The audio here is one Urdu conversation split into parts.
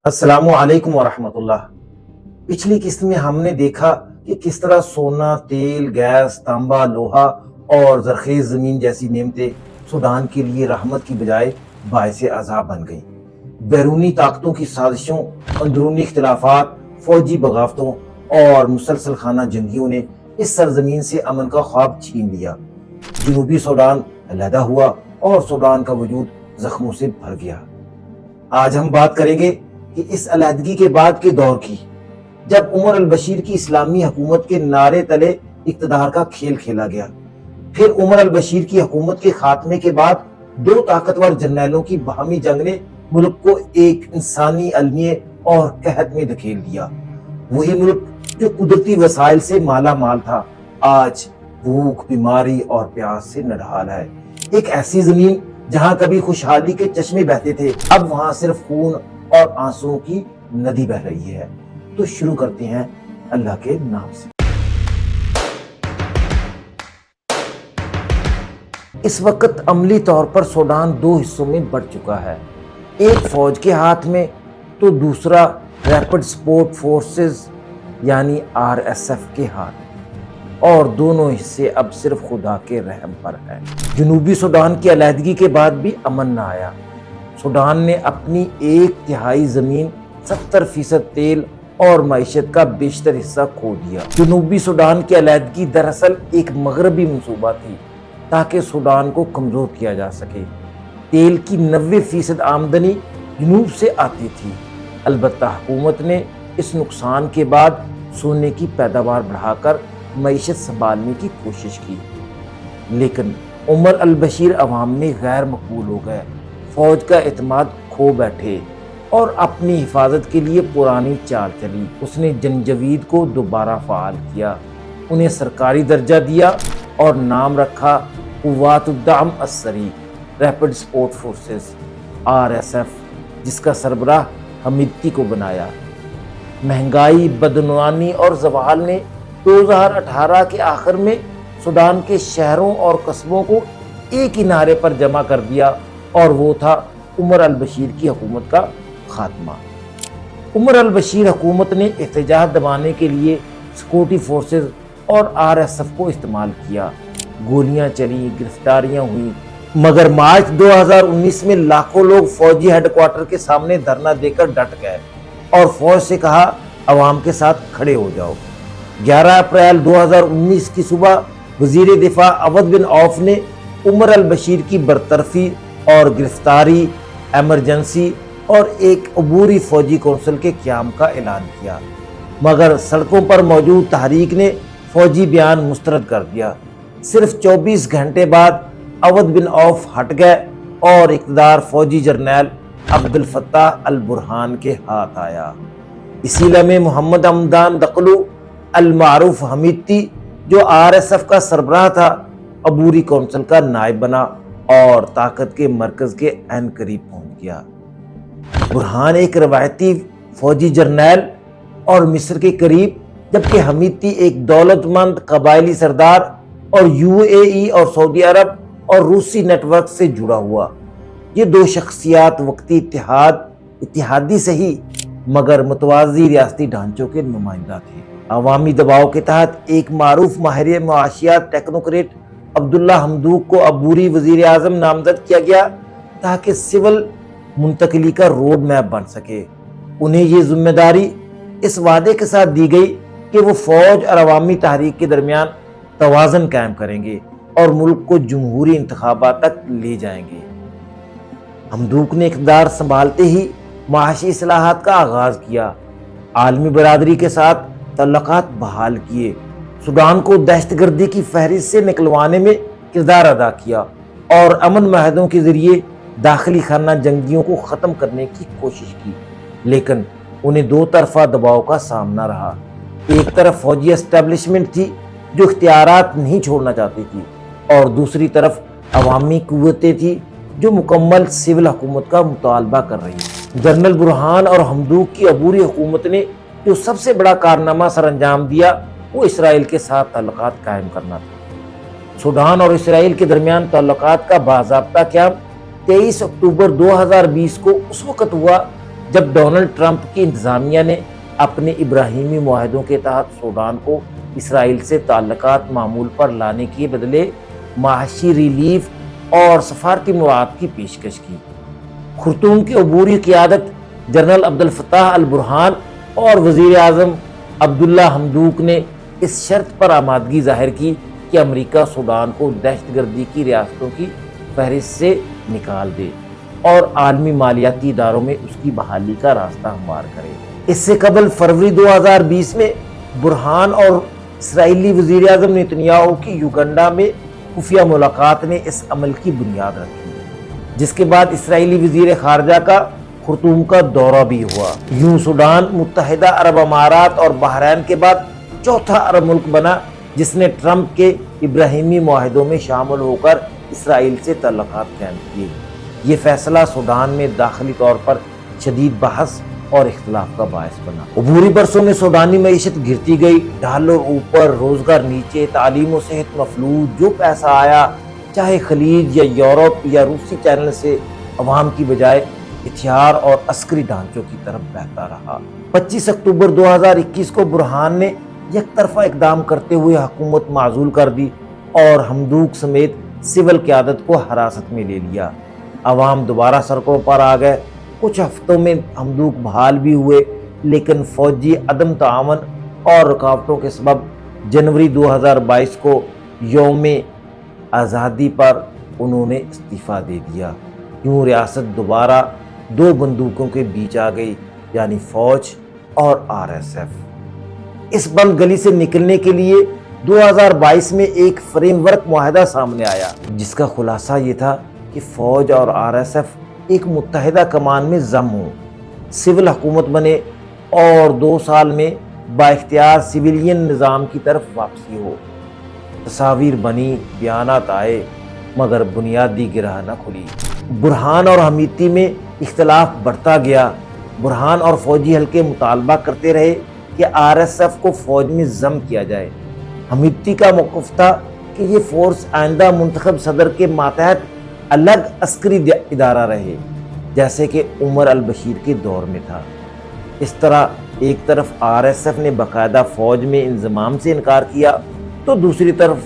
السلام علیکم ورحمۃ اللہ۔ پچھلی قسط میں ہم نے دیکھا کہ کس طرح سونا، تیل، گیس، تانبا، لوہا اور زرخیز زمین جیسی نعمتیں سوڈان کے لیے رحمت کی بجائے باعث عذاب بن گئیں۔ بیرونی طاقتوں کی سازشوں، اندرونی اختلافات، فوجی بغاوتوں اور مسلسل خانہ جنگیوں نے اس سرزمین سے امن کا خواب چھین لیا۔ جنوبی سوڈان علیحدہ ہوا اور سوڈان کا وجود زخموں سے بھر گیا۔ آج ہم بات کریں گے کہ اس علیحدگی کے بعد کے دور کی، جب عمر البشیر کی اسلامی حکومت کے نعرے تلے اقتدار کا کھیل کھیلا گیا۔ پھر عمر البشیر کی حکومت کے خاتمے کے بعد دو طاقتور جرنیلوں کی باہمی جنگ نے ملک کو ایک انسانی المیے اور قحط میں دھکیل دیا۔ وہی ملک جو قدرتی وسائل سے مالا مال تھا، آج بھوک، بیماری اور پیاس سے نڈھال ہے۔ ایک ایسی زمین جہاں کبھی خوشحالی کے چشمے بہتے تھے، اب وہاں صرف خون اور آنسوؤں کی ندی بہہ رہی ہے۔ تو شروع کرتے ہیں اللہ کے نام سے۔ اس وقت عملی طور پر سوڈان دو حصوں میں بٹ چکا ہے، ایک فوج کے ہاتھ میں تو دوسرا ریپڈ سپورٹ فورسز یعنی RSF کے ہاتھ، اور دونوں حصے اب صرف خدا کے رحم پر ہیں۔ جنوبی سوڈان کی علیحدگی کے بعد بھی امن نہ آیا۔ سوڈان نے اپنی 1/3 زمین، 70% تیل اور معیشت کا بیشتر حصہ کھو دیا۔ جنوبی سوڈان کی علیحدگی دراصل ایک مغربی منصوبہ تھی تاکہ سوڈان کو کمزور کیا جا سکے۔ تیل کی 90% آمدنی جنوب سے آتی تھی، البتہ حکومت نے اس نقصان کے بعد سونے کی پیداوار بڑھا کر معیشت سنبھالنے کی کوشش کی، لیکن عمر البشیر عوام میں غیر مقبول ہو گئے، فوج کا اعتماد کھو بیٹھے اور اپنی حفاظت کے لیے پرانی چال چلی۔ اس نے جنجوید کو دوبارہ فعال کیا، انہیں سرکاری درجہ دیا اور نام رکھا قوات الدعم السریع، ریپڈ سپورٹ فورسز RSF، جس کا سربراہ حمیدتی کو بنایا۔ مہنگائی، بدعنوانی اور زوال نے 2018 کے آخر میں سوڈان کے شہروں اور قصبوں کو ایک ہی نعرے پر جمع کر دیا، اور وہ تھا عمر البشیر کی حکومت کا خاتمہ۔ عمر البشیر حکومت نے احتجاج دبانے کے لیے سیکورٹی فورسز اور RSF کو استعمال کیا۔ گولیاں چلیں، گرفتاریاں ہوئیں، مگر مارچ 2019 میں لاکھوں لوگ فوجی ہیڈ کوارٹر کے سامنے دھرنا دے کر ڈٹ گئے اور فوج سے کہا عوام کے ساتھ کھڑے ہو جاؤ۔ 11 اپریل 2019 کی صبح وزیر دفاع عوض بن عوف نے عمر البشیر کی برطرفی اور گرفتاری، ایمرجنسی اور ایک عبوری فوجی کونسل کے قیام کا اعلان کیا، مگر سڑکوں پر موجود تحریک نے فوجی بیان مسترد کر دیا۔ صرف 24 گھنٹے بعد عوض بن عوف ہٹ گئے اور اقتدار فوجی جرنیل عبد الفتاح البرہان کے ہاتھ آیا۔ اسی لمحے محمد حمدان دقلو المعروف حمیدتی، جو RSF کا سربراہ تھا، عبوری کونسل کا نائب بنا اور طاقت کے مرکز کے عین قریب پہنچ گیا۔ برہان ایک روایتی فوجی جرنیل اور مصر کے قریب، جبکہ حمیدتی ایک دولت مند قبائلی سردار اور UAE اور سعودی عرب اور روسی نیٹ ورک سے جڑا ہوا۔ یہ دو شخصیات وقتی اتحادی صحیح مگر متوازی ریاستی ڈھانچوں کے نمائندہ تھے۔ عوامی دباؤ کے تحت ایک معروف ماہر معاشیات ٹیکنوکریٹ عبداللہ حمدوک کو عبوری وزیر اعظم نامزد کیا گیا تاکہ سول منتقلی کا روڈ میپ بن سکے۔ انہیں یہ ذمہ داری اس وعدے کے ساتھ دی گئی کہ وہ فوج اور عوامی تحریک کے درمیان توازن قائم کریں گے اور ملک کو جمہوری انتخابات تک لے جائیں گے۔ حمدوک نے اقتدار سنبھالتے ہی معاشی اصلاحات کا آغاز کیا، عالمی برادری کے ساتھ تعلقات بحال کیے، سوڈان کو دہشت گردی کی فہرست سے نکلوانے میں کردار ادا کیا اور امن معاہدوں کے ذریعے داخلی خانہ جنگیوں کو ختم کرنے کی کوشش کی، لیکن انہیں دو طرفہ دباؤ کا سامنا رہا۔ ایک طرف فوجی اسٹیبلشمنٹ تھی جو اختیارات نہیں چھوڑنا چاہتی تھی، اور دوسری طرف عوامی قوتیں تھیں جو مکمل سول حکومت کا مطالبہ کر رہی تھیں۔ جنرل برہان اور حمدوک کی عبوری حکومت نے جو سب سے بڑا کارنامہ سر انجام دیا وہ اسرائیل کے ساتھ تعلقات قائم کرنا تھا۔ سوڈان اور اسرائیل کے درمیان تعلقات کا باضابطہ قیام 23 اکتوبر 2020 کو اس وقت ہوا جب ڈونلڈ ٹرمپ کی انتظامیہ نے اپنے ابراہیمی معاہدوں کے تحت سوڈان کو اسرائیل سے تعلقات معمول پر لانے کے بدلے معاشی ریلیف اور سفارتی مواد کی پیشکش کی، خرطوم کی عبوری قیادت جنرل عبد الفتاح البرہان اور وزیر اعظم عبداللہ حمدوک نے اس شرط پر آمادگی ظاہر کی کہ امریکہ سوڈان کو دہشت گردی کی ریاستوں کی فہرست سے نکال دے اور عالمی مالیاتی اداروں میں اس کی بحالی کا راستہ ہموار کرے۔ اس سے قبل فروری 2020 میں برہان اور اسرائیلی وزیر اعظم نیتنیاہو کی یوگنڈا میں خفیہ ملاقات نے اس عمل کی بنیاد رکھی، جس کے بعد اسرائیلی وزیر خارجہ کا خرطوم کا دورہ بھی ہوا۔ یوں سوڈان متحدہ عرب امارات اور بحرین کے بعد چوتھا عرب ملک بنا جس نے ٹرمپ کے ابراہیمی معاہدوں میں شامل ہو کر اسرائیل سے تعلقات قائم کیے۔ یہ فیصلہ سوڈان میں داخلی طور پر شدید بحث اور اختلاف کا باعث بنا۔ عبوری برسوں میں سوڈانی معیشت گرتی گئی، ڈالر اوپر، روزگار نیچے، تعلیم و صحت مفلوج۔ جو پیسہ آیا چاہے خلیج یا یورپ یا روسی چینل سے، عوام کی بجائے ہتھیار اور عسکری ڈھانچوں کی طرف بہتا رہا۔ 25 اکتوبر 2021 کو برہان نے یک طرفہ اقدام کرتے ہوئے حکومت معزول کر دی اور حمدوک سمیت سول قیادت کو حراست میں لے لیا۔ عوام دوبارہ سڑکوں پر آ گئے۔ کچھ ہفتوں میں حمدوک بحال بھی ہوئے، لیکن فوجی عدم تعاون اور رکاوٹوں کے سبب جنوری 2022 کو یوم آزادی پر انہوں نے استعفیٰ دے دیا۔ یوں ریاست دوبارہ دو بندوقوں کے بیچ آ گئی، یعنی فوج اور RSF۔ اس بند گلی سے نکلنے کے لیے 2022 میں ایک فریم ورک معاہدہ سامنے آیا، جس کا خلاصہ یہ تھا کہ فوج اور RSF ایک متحدہ کمان میں ضم ہوں، سول حکومت بنے اور 2 سال میں با اختیار سویلین نظام کی طرف واپسی ہو۔ تصاویر بنی، بیانات آئے، مگر بنیادی گرہ نہ کھلی۔ برہان اور حمیتی میں اختلاف بڑھتا گیا۔ برہان اور فوجی حلقے مطالبہ کرتے رہے کہ RSF کو فوج میں ضم کیا جائے۔ حمیتی کا موقف تھا کہ یہ فورس آئندہ منتخب صدر کے ماتحت الگ عسکری ادارہ رہے، جیسے کہ عمر البشیر کے دور میں تھا۔ اس طرح ایک طرف RSF نے باقاعدہ فوج میں انضمام سے انکار کیا تو دوسری طرف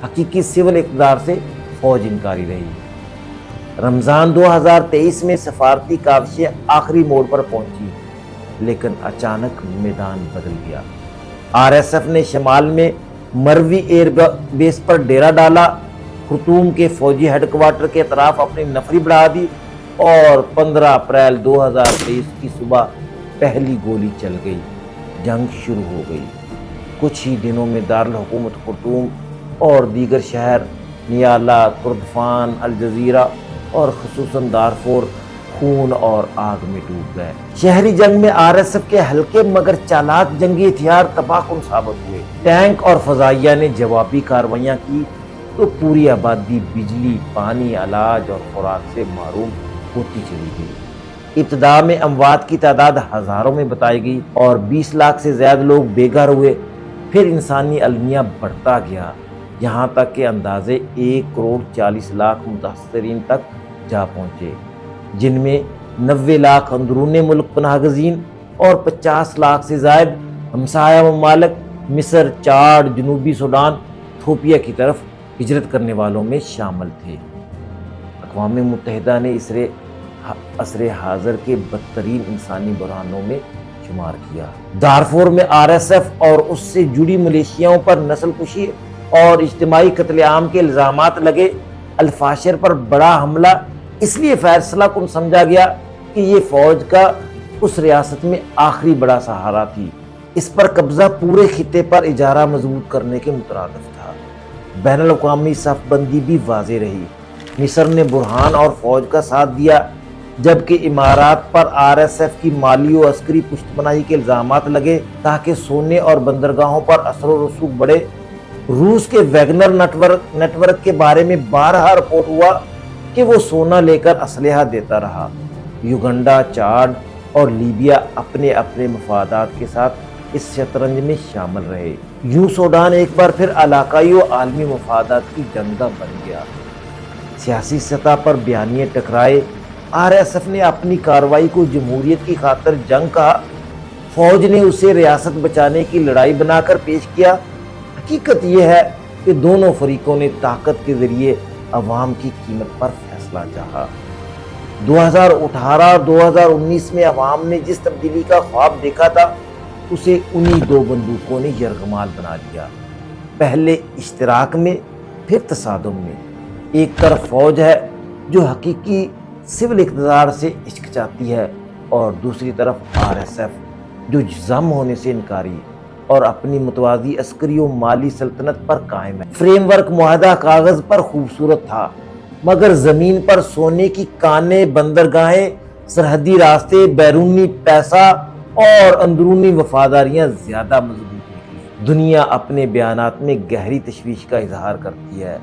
حقیقی سول اقتدار سے فوج انکاری رہی۔ رمضان 2023 میں سفارتی کاوشیں آخری موڑ پر پہنچی، لیکن اچانک میدان بدل گیا۔ RSF نے شمال میں مروی ایئر بیس پر ڈیرا ڈالا، خرطوم کے فوجی ہیڈ کوارٹر کے اطراف اپنی نفری بڑھا دی اور 15 اپریل 2023 کی صبح پہلی گولی چل گئی۔ جنگ شروع ہو گئی۔ کچھ ہی دنوں میں دارالحکومت خرطوم اور دیگر شہر نیالا، کردفان، الجزیرہ اور خصوصاً دارفور خون اور آگ میں ڈوب گئے۔ شہری جنگ میں RSF کے ہلکے مگر چالاک جنگی ہتھیار تباہ کن ثابت ہوئے۔ ٹینک اور فضائیہ نے جوابی کارروائیاں کی تو پوری آبادی بجلی، پانی، علاج اور خوراک سے محروم ہوتی چلی گئی۔ ابتدا میں اموات کی تعداد ہزاروں میں بتائی گئی اور 20 لاکھ سے زیادہ لوگ بے گھر ہوئے۔ پھر انسانی المیہ بڑھتا گیا، یہاں تک کہ اندازے 1,40,00,000 متاثرین تک جا پہنچے، جن میں 90 لاکھ اندرون ملک پناہ گزین اور 50 لاکھ سے زائد ہمسایہ ممالک مصر، چاڈ، جنوبی سوڈان، ایتھوپیا کی طرف ہجرت کرنے والوں میں شامل تھے۔ اقوام متحدہ نے اسے عصر حاضر کے بدترین انسانی بحرانوں میں شمار کیا۔ دارفور میں RSF اور اس سے جڑی ملیشیاؤں پر نسل کشی اور اجتماعی قتل عام کے الزامات لگے۔ الفاشر پر بڑا حملہ اس لیے فیصلہ کن سمجھا گیا کہ یہ فوج کا اس ریاست میں آخری بڑا سہارا تھی۔ اس پر قبضہ پورے خطے پر اجارہ مضبوط کرنے کے مترادف تھا۔ بین الاقوامی صف بندی بھی واضح رہی۔ مصر نے برہان اور فوج کا ساتھ دیا، جبکہ امارات پر RSF کی مالی و عسکری پشت پناہی کے الزامات لگے تاکہ سونے اور بندرگاہوں پر اثر و رسوخ بڑھے۔ روس کے ویگنر نیٹ ورک کے بارے میں بارہا رپورٹ ہوا کہ وہ سونا لے کر اسلحہ دیتا رہا۔ یوگنڈا، چاڈ اور لیبیا اپنے اپنے مفادات کے ساتھ اس شطرنج میں شامل رہے۔ یوں سوڈان ایک بار پھر علاقائی و عالمی مفادات کی جنگہ بن گیا۔ سیاسی سطح پر بیانیے ٹکرائے، RSF نے اپنی کارروائی کو جمہوریت کی خاطر جنگ کہا، فوج نے اسے ریاست بچانے کی لڑائی بنا کر پیش کیا۔ حقیقت یہ ہے کہ دونوں فریقوں نے طاقت کے ذریعے عوام کی قیمت پر فیصلہ چاہا۔ 2018 اور 2019 میں عوام نے جس تبدیلی کا خواب دیکھا تھا اسے انہی دو بندوقوں نے یرغمال بنا دیا، پہلے اشتراک میں پھر تصادم میں۔ ایک طرف فوج ہے جو حقیقی سول اقتدار سے ہچکچاتی ہے، اور دوسری طرف RSF جو ضم ہونے سے انکاری اور اپنی متوازی عسکری و مالی سلطنت پر قائم ہے۔ فریم ورک معاہدہ کاغذ پر خوبصورت تھا، مگر زمین پر سونے کی کانیں، بندرگاہیں، سرحدی راستے، بیرونی پیسہ اور اندرونی وفاداریاں زیادہ مضبوط نکلی۔ دنیا اپنے بیانات میں گہری تشویش کا اظہار کرتی ہے۔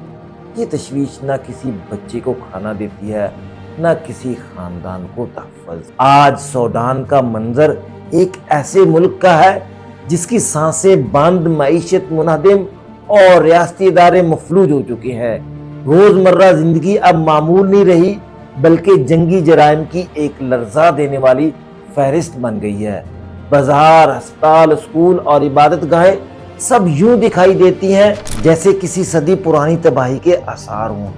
یہ تشویش نہ کسی بچے کو کھانا دیتی ہے، نہ کسی خاندان کو تحفظ۔ آج سوڈان کا منظر ایک ایسے ملک کا ہے جس کی سانسیں بند، معیشت منہدم اور ریاستی ادارے مفلوج ہو چکے ہیں۔ روزمرہ زندگی اب معمول نہیں رہی، بلکہ جنگی جرائم کی ایک لرزا دینے والی فہرست بن گئی ہے۔ بازار، ہسپتال، اسکول اور عبادت گاہیں سب یوں دکھائی دیتی ہیں جیسے کسی صدی پرانی تباہی کے آثار ہوں۔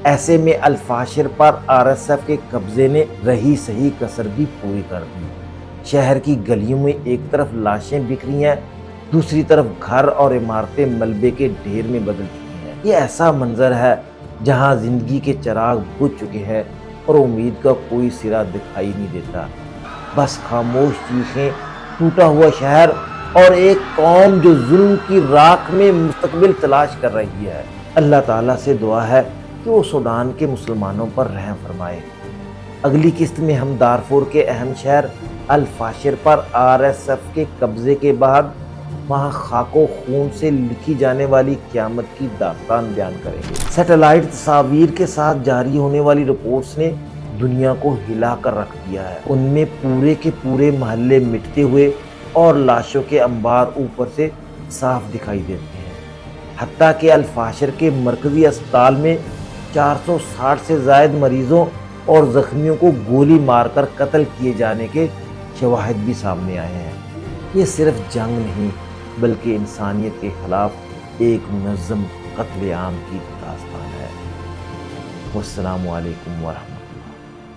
ایسے میں الفاشر پر RSF کے قبضے نے رہی سہی کسر بھی پوری کر دی۔ شہر کی گلیوں میں ایک طرف لاشیں بکھری ہیں، دوسری طرف گھر اور عمارتیں ملبے کے ڈھیر میں بدل چکی ہیں۔ یہ ایسا منظر ہے جہاں زندگی کے چراغ بجھ چکے ہیں اور امید کا کوئی سرا دکھائی نہیں دیتا۔ بس خاموش چیخیں، ٹوٹا ہوا شہر اور ایک قوم جو ظلم کی راکھ میں مستقبل تلاش کر رہی ہے۔ اللہ تعالیٰ سے دعا ہے کہ وہ سوڈان کے مسلمانوں پر رحم فرمائے۔ اگلی قسط میں ہم دارفور کے اہم شہر الفاشر پر RSF کے قبضے کے بعد وہاں خاک و خون سے لکھی جانے والی قیامت کی داستان بیان کریں گے۔ سیٹلائٹ تصاویر کے ساتھ جاری ہونے والی رپورٹس نے دنیا کو ہلا کر رکھ دیا ہے۔ ان میں پورے کے پورے محلے مٹتے ہوئے اور لاشوں کے انبار اوپر سے صاف دکھائی دیتے ہیں۔ حتیٰ کہ الفاشر کے مرکزی اسپتال میں 460 سے زائد مریضوں اور زخمیوں کو گولی مار کر قتل کیے جانے کے شواہد بھی سامنے آئے ہیں۔ یہ صرف جنگ نہیں بلکہ انسانیت کے خلاف ایک منظم قتل عام کی داستان ہے۔ والسلام علیکم ورحمۃ اللہ۔